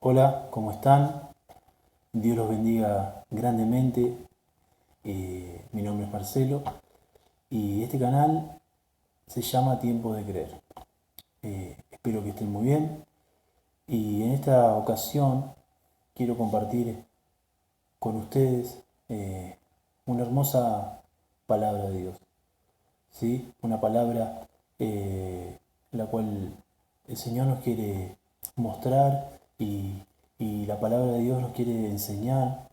Hola, ¿cómo están? Dios los bendiga grandemente. Mi nombre es Marcelo y este canal se llama Tiempo de Creer. Espero que estén muy bien y en esta ocasión quiero compartir con ustedes una hermosa palabra de Dios, ¿sí? Una palabra la cual el Señor nos quiere mostrar y la palabra de Dios nos quiere enseñar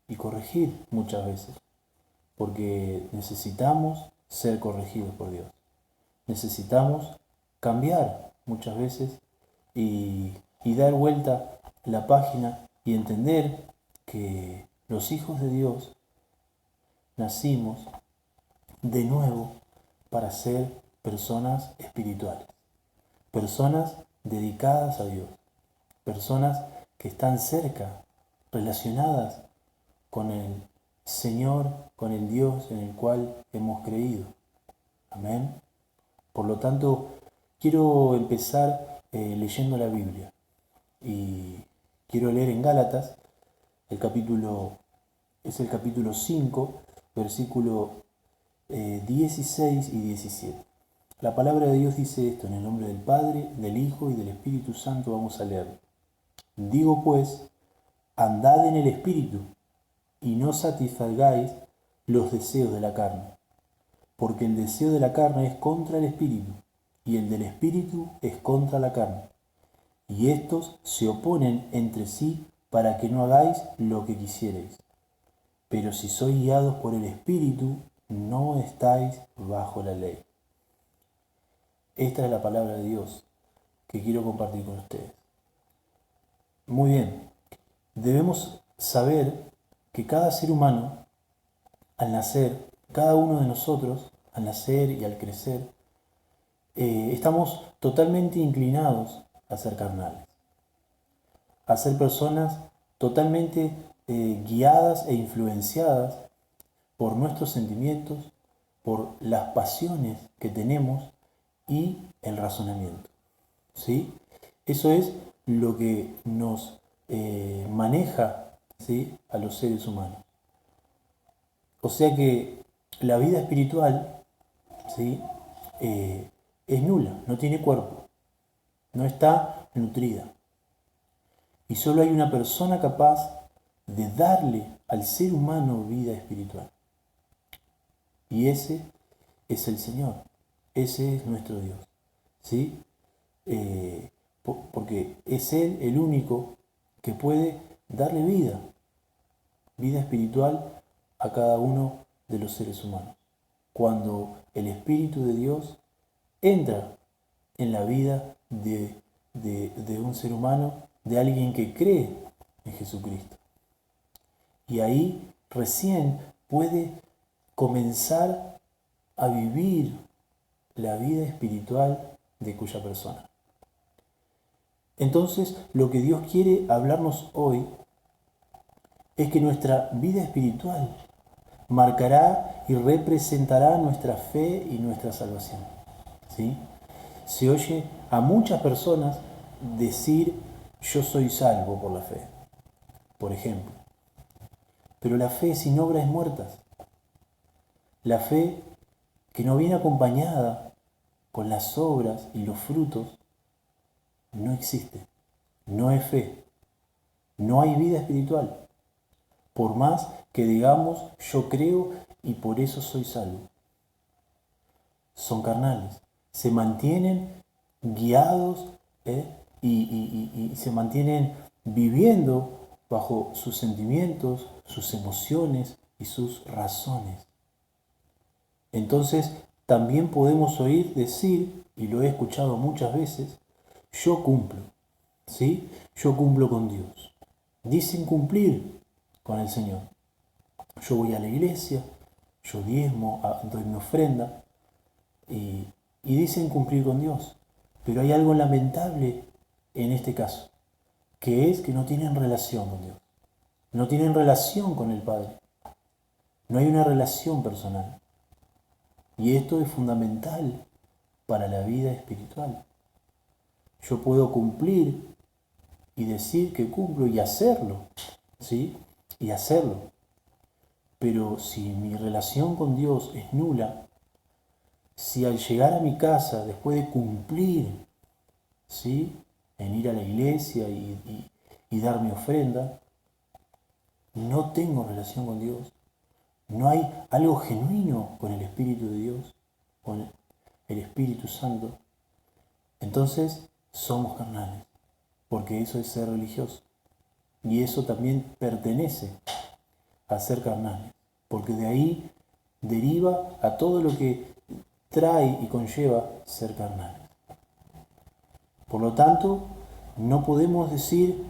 y corregir muchas veces, porque necesitamos ser corregidos por Dios. Necesitamos cambiar muchas veces y dar vuelta la página y entender que los hijos de Dios nacimos de nuevo para ser personas espirituales, personas dedicadas a Dios, personas que están cerca, relacionadas con el Señor, con el Dios en el cual hemos creído. Amén. Por lo tanto, quiero empezar leyendo la Biblia y quiero leer en Gálatas el capítulo, es el capítulo 5, versículo 16 y 17. La palabra de Dios dice esto: en el nombre del Padre, del Hijo y del Espíritu Santo vamos a leer. Digo pues, andad en el Espíritu y no satisfagáis los deseos de la carne, porque el deseo de la carne es contra el Espíritu, y el del Espíritu es contra la carne, y estos se oponen entre sí para que no hagáis lo que quisierais. Pero si sois guiados por el Espíritu, no estáis bajo la ley. Esta es la palabra de Dios que quiero compartir con ustedes. Muy bien, debemos saber que cada ser humano, al nacer, cada uno de nosotros, al nacer y al crecer, estamos totalmente inclinados a ser carnales, a ser personas totalmente guiadas e influenciadas por nuestros sentimientos, por las pasiones que tenemos y el razonamiento. ¿Sí? Eso es lo que nos maneja, ¿sí?, a los seres humanos. O sea que la vida espiritual, ¿sí?, es nula, no tiene cuerpo, no está nutrida. Y solo hay una persona capaz de darle al ser humano vida espiritual. Y ese es el Señor, ese es nuestro Dios. ¿Sí? Porque es Él el único que puede darle vida espiritual a cada uno de los seres humanos. Cuando el Espíritu de Dios entra en la vida de un ser humano, de alguien que cree en Jesucristo. Y ahí recién puede comenzar a vivir la vida espiritual de cuya persona. Entonces, lo que Dios quiere hablarnos hoy es que nuestra vida espiritual marcará y representará nuestra fe y nuestra salvación. ¿Sí? Se oye a muchas personas decir: yo soy salvo por la fe, por ejemplo. Pero la fe sin obras es muerta. La fe que no viene acompañada con las obras y los frutos no existe. No es fe. No hay vida espiritual. Por más que digamos yo creo y por eso soy salvo. Son carnales. Se mantienen guiados y se mantienen viviendo bajo sus sentimientos, sus emociones y sus razones. Entonces también podemos oír decir, y lo he escuchado muchas veces: yo cumplo, ¿sí? Yo cumplo con Dios. Dicen cumplir con el Señor. Yo voy a la iglesia, yo diezmo, doy mi ofrenda y dicen cumplir con Dios. Pero hay algo lamentable en este caso, que es que no tienen relación con Dios. No tienen relación con el Padre. No hay una relación personal. Y esto es fundamental para la vida espiritual. Yo puedo cumplir y decir que cumplo y hacerlo, ¿sí? Y hacerlo. Pero si mi relación con Dios es nula, si al llegar a mi casa, después de cumplir, ¿sí? En ir a la iglesia y dar mi ofrenda, no tengo relación con Dios, no hay algo genuino con el Espíritu de Dios, con el Espíritu Santo, entonces somos carnales, porque eso es ser religioso. Y eso también pertenece a ser carnales, porque de ahí deriva a todo lo que trae y conlleva ser carnales. Por lo tanto, no podemos decir,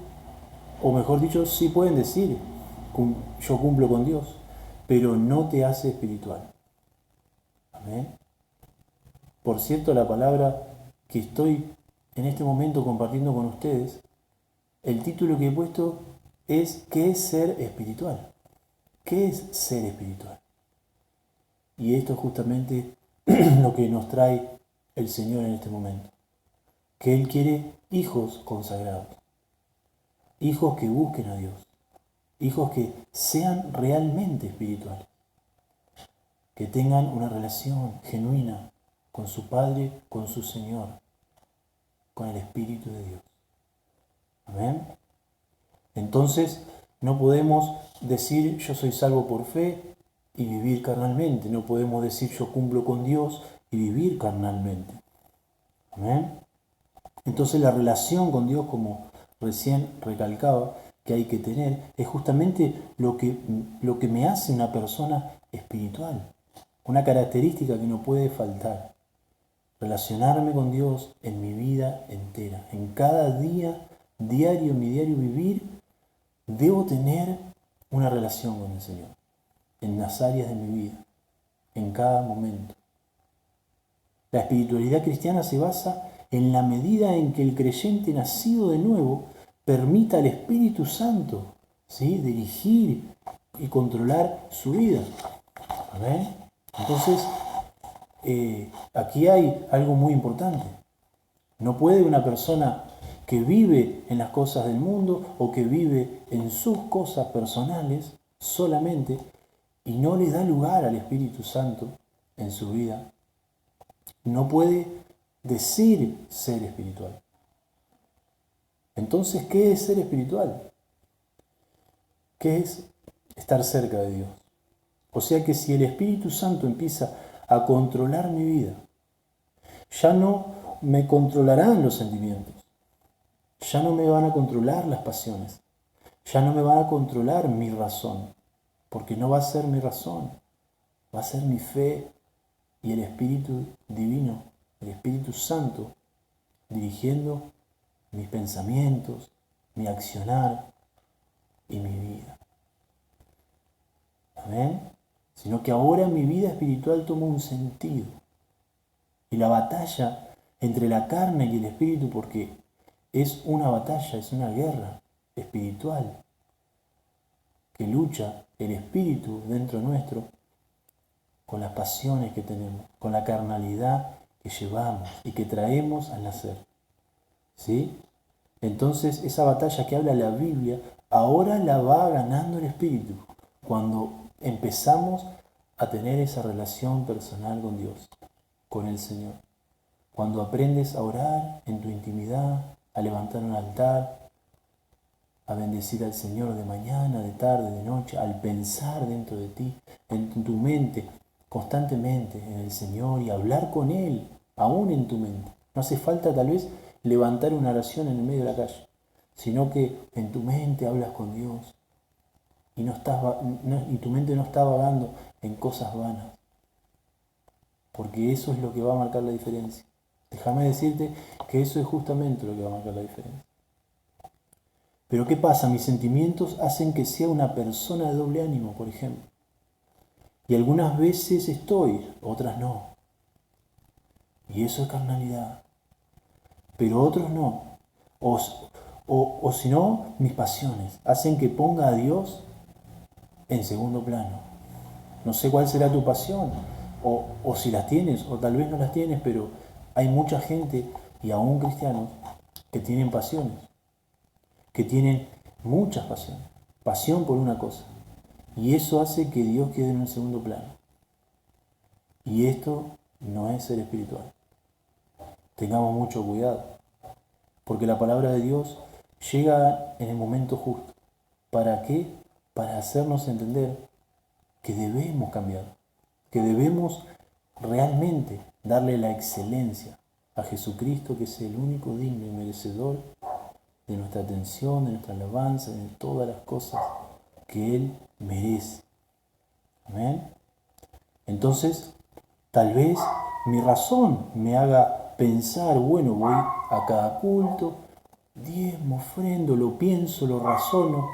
o mejor dicho, sí pueden decir, yo cumplo con Dios, pero no te hace espiritual. Amén. Por cierto, la palabra que estoy en este momento compartiendo con ustedes, el título que he puesto es ¿qué es ser espiritual? ¿Qué es ser espiritual? Y esto es justamente lo que nos trae el Señor en este momento. Que Él quiere hijos consagrados, hijos que busquen a Dios, hijos que sean realmente espirituales, que tengan una relación genuina con su Padre, con su Señor, con el Espíritu de Dios. Amén. Entonces, no podemos decir yo soy salvo por fe y vivir carnalmente. No podemos decir yo cumplo con Dios y vivir carnalmente. Amén. Entonces la relación con Dios, como recién recalcaba, que hay que tener, es justamente lo que me hace una persona espiritual. Una característica que no puede faltar. Relacionarme con Dios en mi vida entera. En cada día, diario, mi diario vivir, debo tener una relación con el Señor. En las áreas de mi vida. En cada momento. La espiritualidad cristiana se basa en la medida en que el creyente nacido de nuevo permita al Espíritu Santo, ¿sí?, dirigir y controlar su vida. ¿Amén? Entonces, aquí hay algo muy importante. No puede una persona que vive en las cosas del mundo o que vive en sus cosas personales solamente y no le da lugar al Espíritu Santo en su vida, no puede decir ser espiritual. Entonces, ¿qué es ser espiritual? ¿Qué es estar cerca de Dios? O sea que si el Espíritu Santo empieza a controlar mi vida, ya no me controlarán los sentimientos, ya no me van a controlar las pasiones, ya no me van a controlar mi razón, porque no va a ser mi razón, va a ser mi fe y el Espíritu Divino, el Espíritu Santo, dirigiendo mis pensamientos, mi accionar y mi vida. Amén. Sino que ahora mi vida espiritual toma un sentido. Y la batalla entre la carne y el espíritu, porque es una batalla, es una guerra espiritual que lucha el espíritu dentro nuestro con las pasiones que tenemos, con la carnalidad que llevamos y que traemos al nacer. ¿Sí? Entonces esa batalla que habla la Biblia, ahora la va ganando el Espíritu, cuando empezamos a tener esa relación personal con Dios, con el Señor. Cuando aprendes a orar en tu intimidad, a levantar un altar, a bendecir al Señor de mañana, de tarde, de noche, al pensar dentro de ti, en tu mente, constantemente en el Señor y hablar con Él, aún en tu mente. No hace falta tal vez levantar una oración en el medio de la calle, sino que en tu mente hablas con Dios y, y tu mente no está vagando en cosas vanas, porque eso es lo que va a marcar la diferencia. Déjame decirte que eso es justamente lo que va a marcar la diferencia. Pero ¿qué pasa? Mis sentimientos hacen que sea una persona de doble ánimo, por ejemplo. Y algunas veces estoy, otras no. Y eso es carnalidad. Pero otros no. O si no, mis pasiones hacen que ponga a Dios en segundo plano. No sé cuál será tu pasión, o si las tienes, o tal vez no las tienes, pero hay mucha gente, y aún cristianos, que tienen pasiones. que tienen muchas pasiones, pasión por una cosa. Y eso hace que Dios quede en un segundo plano. Y esto no es ser espiritual. Tengamos mucho cuidado, porque la palabra de Dios llega en el momento justo. ¿Para qué? Para hacernos entender que debemos cambiar, que debemos realmente darle la excelencia a Jesucristo, que es el único digno y merecedor de nuestra atención, de nuestra alabanza, de todas las cosas que Él merece. Amén. Entonces, tal vez mi razón me haga pensar, bueno, voy a cada culto, diezmo, ofrendo, lo pienso, lo razono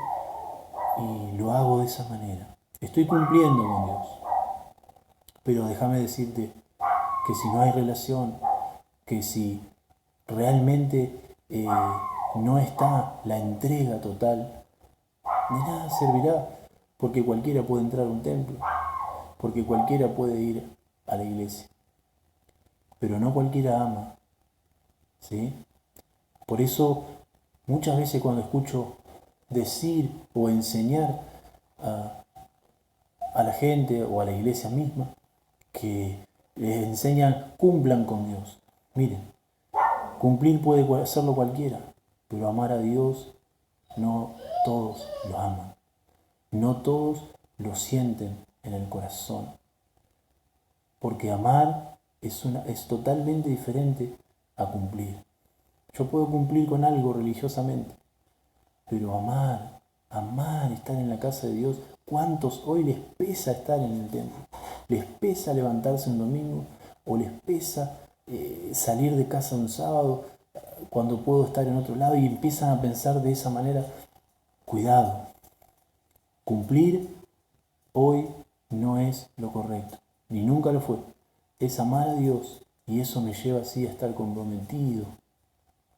y lo hago de esa manera. Estoy cumpliendo con Dios. Pero déjame decirte que si no hay relación, que si realmente no está la entrega total, de nada servirá, porque cualquiera puede entrar a un templo, porque cualquiera puede ir a la iglesia, pero no cualquiera ama, ¿sí? Por eso muchas veces cuando escucho decir o enseñar a la gente o a la iglesia misma que les enseñan cumplan con Dios. Miren, cumplir puede hacerlo cualquiera, pero amar a Dios no todos lo aman. No todos lo sienten en el corazón. Porque amar es totalmente diferente a cumplir. Yo puedo cumplir con algo religiosamente, pero amar estar en la casa de Dios. ¿Cuántos hoy les pesa estar en el templo? ¿Les pesa levantarse un domingo? ¿O les pesa salir de casa un sábado cuando puedo estar en otro lado? Y empiezan a pensar de esa manera. Cuidado, cumplir hoy no es lo correcto, ni nunca lo fue. Es amar a Dios y eso me lleva así a estar comprometido.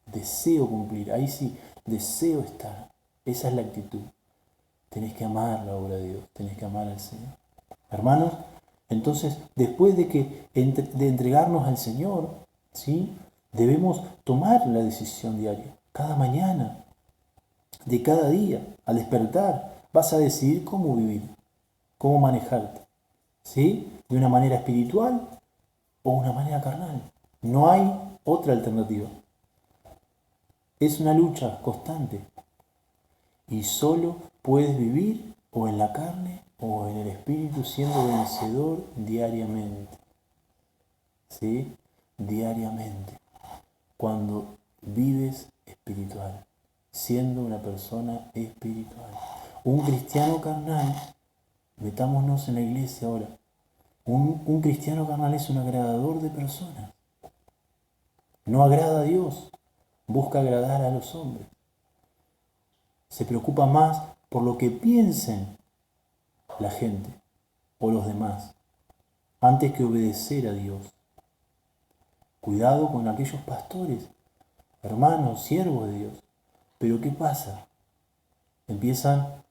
Deseo cumplir, ahí sí, deseo estar. Esa es la actitud. Tenés que amar la obra de Dios, tenés que amar al Señor. Hermanos, entonces, después de entregarnos al Señor, ¿sí? Debemos tomar la decisión diaria, cada mañana, de cada día, al despertar, vas a decidir cómo vivir, cómo manejarte, ¿sí? De una manera espiritual o una manera carnal. No hay otra alternativa. Es una lucha constante y solo puedes vivir o en la carne o en el espíritu siendo vencedor diariamente. ¿Sí? Diariamente. Cuando vives espiritual, siendo una persona espiritual. Un cristiano carnal, metámonos en la iglesia ahora, un cristiano carnal es un agradador de personas. No agrada a Dios, busca agradar a los hombres. Se preocupa más por lo que piensen la gente o los demás, antes que obedecer a Dios. Cuidado con aquellos pastores, hermanos, siervos de Dios. Pero ¿qué pasa? Empiezan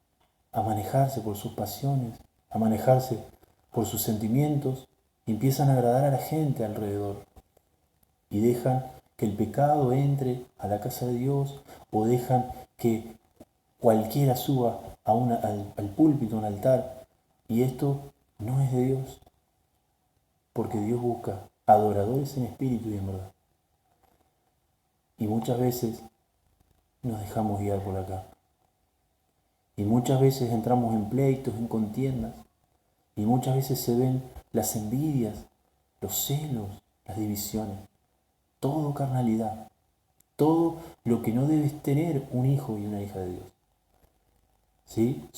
a manejarse por sus pasiones, a manejarse por sus sentimientos, y empiezan a agradar a la gente alrededor. Y dejan que el pecado entre a la casa de Dios, o dejan que cualquiera suba al púlpito, a un altar. Y esto no es de Dios, porque Dios busca adoradores en espíritu y en verdad. Y muchas veces nos dejamos guiar por acá. Y muchas veces entramos en pleitos, en contiendas. Y muchas veces se ven las envidias, los celos, las divisiones. Todo carnalidad. Todo lo que no debes tener un hijo y una hija de Dios. ¿Sí?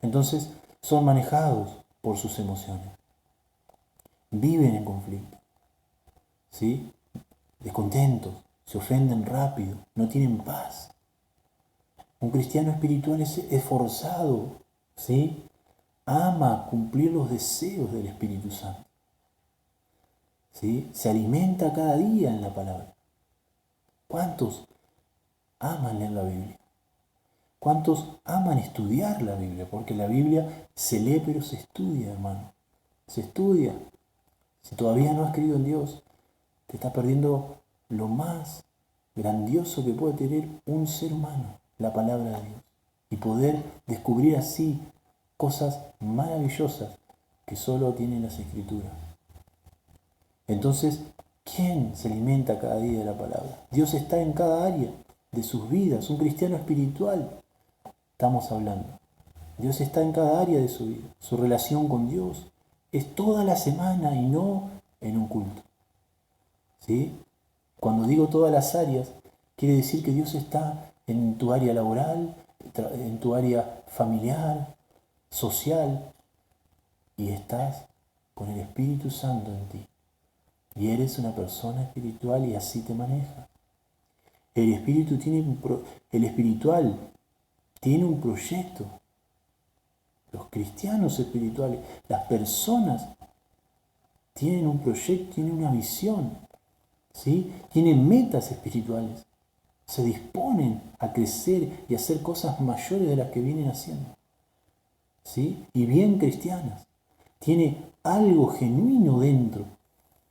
Entonces son manejados por sus emociones. Viven en conflicto. ¿Sí? Descontentos. Se ofenden rápido. No tienen paz. Un cristiano espiritual es esforzado, ¿sí? Ama cumplir los deseos del Espíritu Santo, ¿sí? Se alimenta cada día en la palabra. ¿Cuántos aman leer la Biblia? ¿Cuántos aman estudiar la Biblia? Porque la Biblia se lee pero se estudia, hermano. Se estudia. Si todavía no has creído en Dios, te estás perdiendo lo más grandioso que puede tener un ser humano. la palabra de Dios y poder descubrir así cosas maravillosas que solo tienen las Escrituras. Entonces, ¿quién se alimenta cada día de la palabra? Dios está en cada área de sus vidas, un cristiano espiritual, estamos hablando. Dios está en cada área de su vida. Su relación con Dios es toda la semana y no en un culto. ¿Sí? Cuando digo todas las áreas, quiere decir que Dios está en tu área laboral, en tu área familiar, social, y estás con el Espíritu Santo en ti. Y eres una persona espiritual y así te maneja. El espiritual tiene un proyecto. Los cristianos espirituales, las personas tienen un proyecto, tienen una visión, ¿sí? Tienen metas espirituales. Se disponen a crecer y a hacer cosas mayores de las que vienen haciendo, ¿sí? Y bien cristianas. Tiene algo genuino dentro,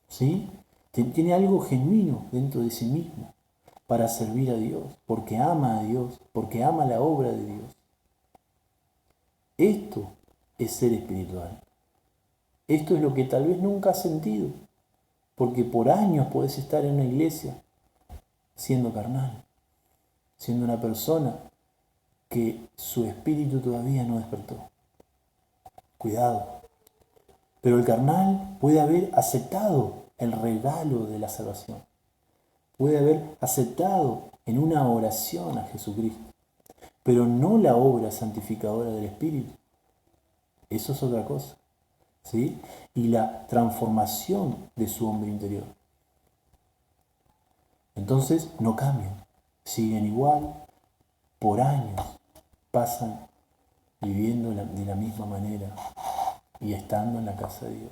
¿sí? Tiene algo genuino dentro de sí mismo para servir a Dios, porque ama a Dios, porque ama la obra de Dios. Esto es ser espiritual. Esto es lo que tal vez nunca has sentido, porque por años podés estar en una iglesia siendo carnal, siendo una persona que su espíritu todavía no despertó. Cuidado. Pero el carnal puede haber aceptado el regalo de la salvación. Puede haber aceptado en una oración a Jesucristo, pero no la obra santificadora del Espíritu. Eso es otra cosa, ¿sí? Y la transformación de su hombre interior. Entonces no cambian, siguen igual, por años pasan viviendo de la misma manera y estando en la casa de Dios.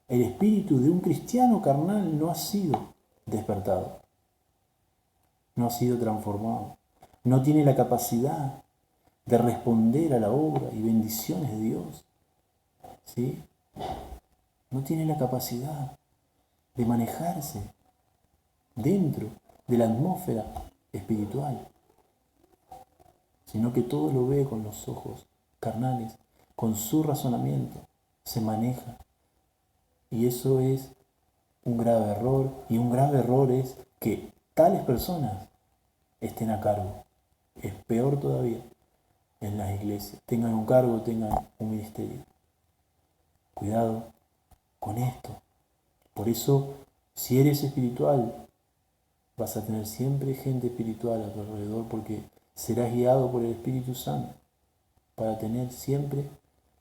El espíritu de un cristiano carnal no ha sido despertado, no ha sido transformado, no tiene la capacidad de responder a la obra y bendiciones de Dios, ¿sí? No tiene la capacidad de manejarse dentro de la atmósfera espiritual, sino que todo lo ve con los ojos carnales, con su razonamiento, se maneja. Y eso es un grave error, y un grave error es que tales personas estén a cargo. Es peor todavía en las iglesias, tengan un cargo, tengan un ministerio. Cuidado con esto. Por eso, si eres espiritual, vas a tener siempre gente espiritual a tu alrededor, porque serás guiado por el Espíritu Santo para tener siempre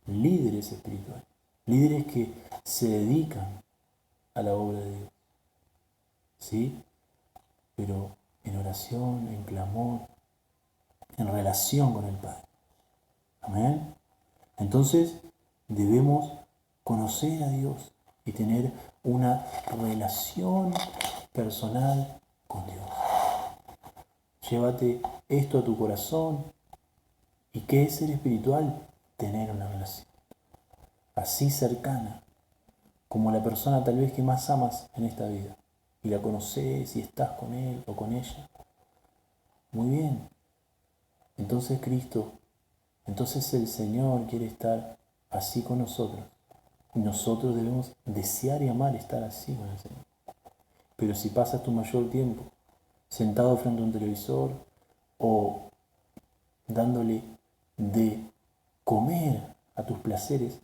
líderes espirituales, líderes que se dedican a la obra de Dios, ¿sí? Pero en oración, en clamor, en relación con el Padre. Amén. Entonces debemos conocer a Dios y tener una relación personal con Dios. Llévate esto a tu corazón. ¿Y qué es ser espiritual? Tener una relación así cercana, como la persona tal vez que más amas en esta vida. Y la conoces y estás con él o con ella. Muy bien. Entonces Cristo, entonces el Señor quiere estar así con nosotros. Y nosotros debemos desear y amar estar así con el Señor. Pero si pasas tu mayor tiempo sentado frente a un televisor o dándole de comer a tus placeres,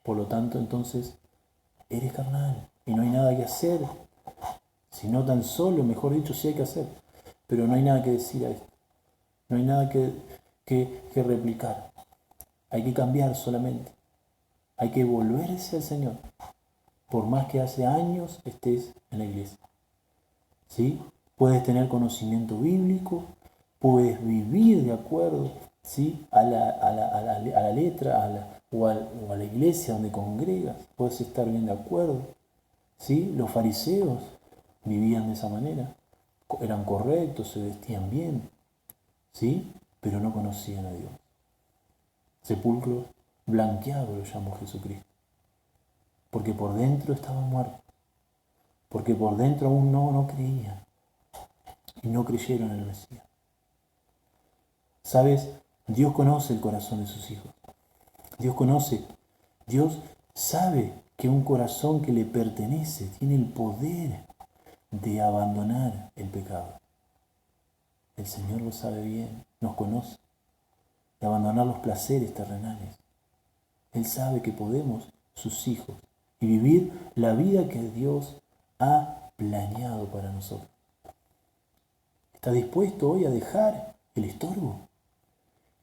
por lo tanto entonces eres carnal y no hay nada que hacer, sino tan solo, mejor dicho, sí hay que hacer, pero no hay nada que decir a esto, no hay nada que replicar, hay que cambiar solamente, hay que volverse al Señor, por más que hace años estés en la iglesia, ¿sí? Puedes tener conocimiento bíblico, puedes vivir de acuerdo, ¿sí? a la letra, o a la iglesia donde congregas, puedes estar bien de acuerdo, ¿sí? Los fariseos vivían de esa manera, eran correctos, se vestían bien, ¿sí? Pero no conocían a Dios. Sepulcro blanqueado lo llamó Jesucristo, porque por dentro estaban muertos, porque por dentro aún no creían y no creyeron en el Mesías. ¿Sabes? Dios conoce el corazón de sus hijos. Dios sabe que un corazón que le pertenece tiene el poder de abandonar el pecado. El Señor lo sabe bien, nos conoce, de abandonar los placeres terrenales. Él sabe que podemos, sus hijos, y vivir la vida que Dios ha planeado para nosotros. ¿Estás dispuesto hoy a dejar el estorbo?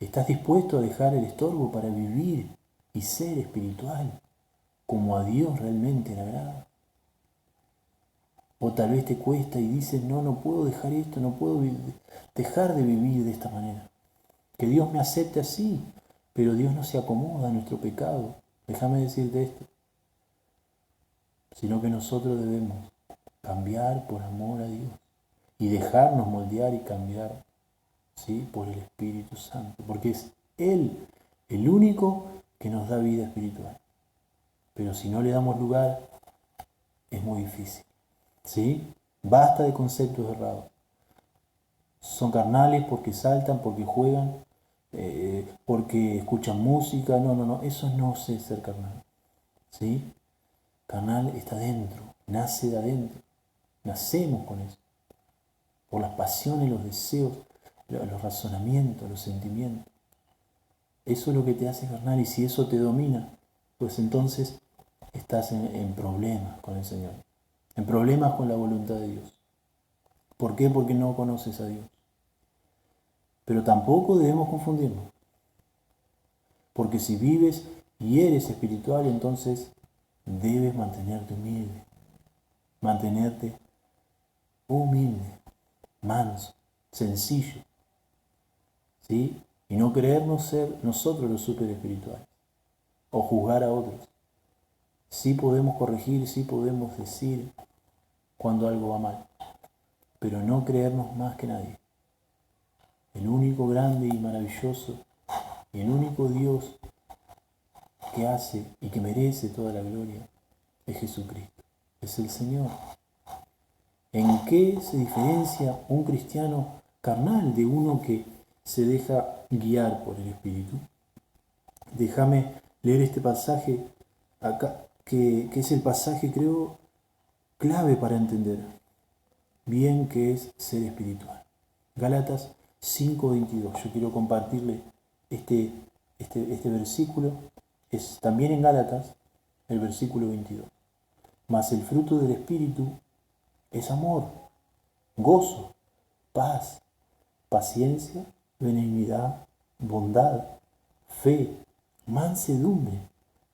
¿Estás dispuesto a dejar el estorbo para vivir y ser espiritual como a Dios realmente le agrada? O tal vez te cuesta y dices, no puedo dejar esto, no puedo dejar de vivir de esta manera. Que Dios me acepte así, pero Dios no se acomoda a nuestro pecado. Déjame decirte esto, sino que nosotros debemos cambiar por amor a Dios y dejarnos moldear y cambiar, ¿sí?, por el Espíritu Santo, porque es Él el único que nos da vida espiritual. Pero si no le damos lugar, es muy difícil, ¿sí? Basta de conceptos errados. Son carnales porque saltan, porque juegan, porque escuchan música. No, eso no es ser carnal, ¿sí? Carnal está dentro, nace de adentro. Nacemos con eso, por las pasiones, los deseos, los razonamientos, los sentimientos. Eso es lo que te hace carnal, y si eso te domina, pues entonces estás en problemas con el Señor, en problemas con la voluntad de Dios. ¿Por qué? Porque no conoces a Dios. Pero tampoco debemos confundirnos, porque si vives y eres espiritual, entonces debes mantenerte humilde, manso, sencillo, ¿sí? Y no creernos ser nosotros los super espirituales o juzgar a otros. Sí podemos corregir, sí podemos decir cuando algo va mal, pero no creernos más que nadie. El único grande y maravilloso y el único Dios que hace y que merece toda la gloria es Jesucristo, es el Señor. ¿En qué se diferencia un cristiano carnal de uno que se deja guiar por el Espíritu? Déjame leer este pasaje acá, que es el pasaje, creo, clave para entender bien qué es ser espiritual. Gálatas 5:22. Yo quiero compartirle este versículo. Es también en Gálatas, el versículo 22. Mas el fruto del Espíritu es amor, gozo, paz, paciencia, benignidad, bondad, fe, mansedumbre,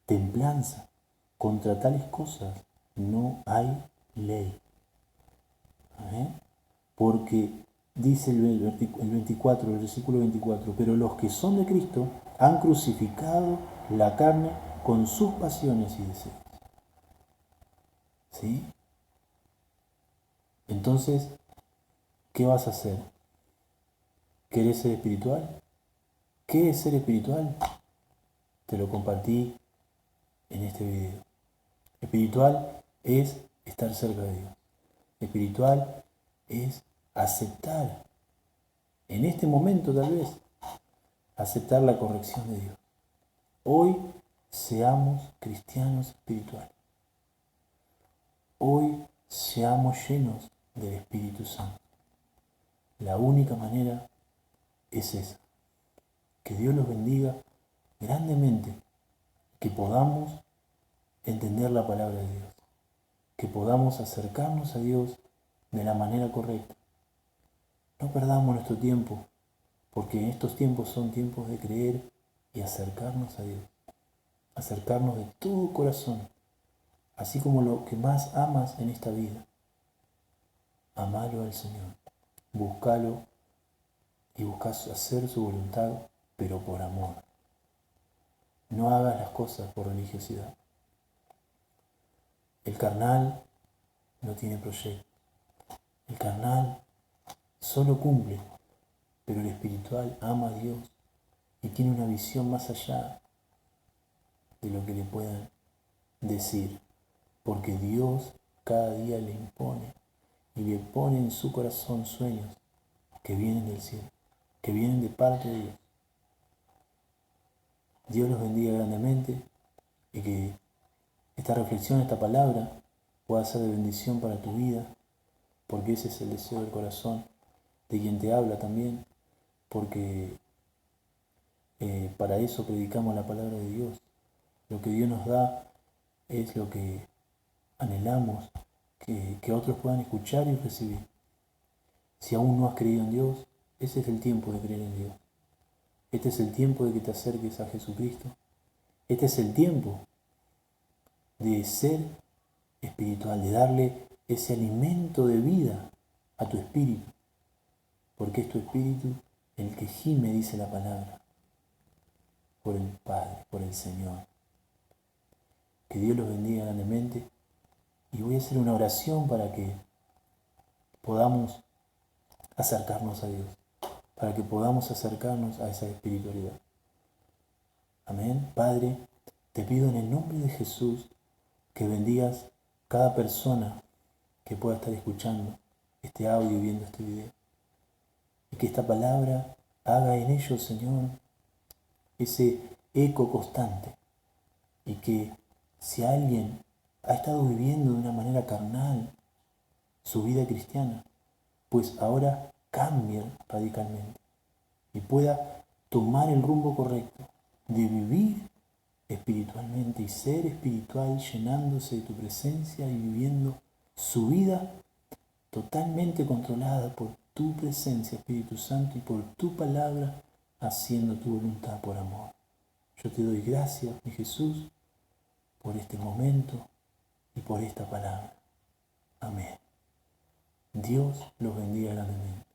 templanza. Contra tales cosas no hay ley. ¿Eh? Porque dice el 24, el versículo 24, pero los que son de Cristo han crucificado la carne con sus pasiones y deseos. ¿Sí? Entonces, ¿qué vas a hacer? ¿Querés ser espiritual? ¿Qué es ser espiritual? Te lo compartí en este video. Espiritual es estar cerca de Dios. Espiritual es aceptar, en este momento tal vez, aceptar la corrección de Dios. Hoy seamos cristianos espirituales. Hoy seamos llenos del Espíritu Santo. La única manera es esa. Que Dios los bendiga grandemente, que podamos entender la palabra de Dios, que podamos acercarnos a Dios de la manera correcta. No perdamos nuestro tiempo, porque estos tiempos son tiempos de creer y acercarnos a Dios, acercarnos de todo corazón, así como lo que más amas en esta vida. Amalo al Señor, búscalo y buscas hacer su voluntad, pero por amor. No hagas las cosas por religiosidad. El carnal no tiene proyecto. El carnal solo cumple, pero el espiritual ama a Dios y tiene una visión más allá de lo que le puedan decir, porque Dios cada día le impone y le pone en su corazón sueños que vienen del cielo. que vienen de parte de Dios. Dios los bendiga grandemente y que esta reflexión, esta palabra, pueda ser de bendición para tu vida, porque ese es el deseo del corazón de quien te habla también, porque para eso predicamos la palabra de Dios. Lo que Dios nos da es lo que anhelamos que otros puedan escuchar y recibir. Si aún no has creído en Dios, ese es el tiempo de creer en Dios. Este es el tiempo de que te acerques a Jesucristo. Este es el tiempo de ser espiritual, de darle ese alimento de vida a tu espíritu, porque es tu espíritu el que gime, dice la palabra, por el Padre, por el Señor. Que Dios los bendiga grandemente y voy a hacer una oración para que podamos acercarnos a Dios, para que podamos acercarnos a esa espiritualidad. Amén. Padre, te pido en el nombre de Jesús que bendigas cada persona que pueda estar escuchando este audio y viendo este video. Y que esta palabra haga en ellos, Señor, ese eco constante. Y que si alguien ha estado viviendo de una manera carnal su vida cristiana, pues ahora cambie radicalmente y pueda tomar el rumbo correcto de vivir espiritualmente y ser espiritual, llenándose de tu presencia y viviendo su vida totalmente controlada por tu presencia, Espíritu Santo, y por tu palabra, haciendo tu voluntad por amor. Yo te doy gracias, mi Jesús, por este momento y por esta palabra. Amén. Dios los bendiga grandemente.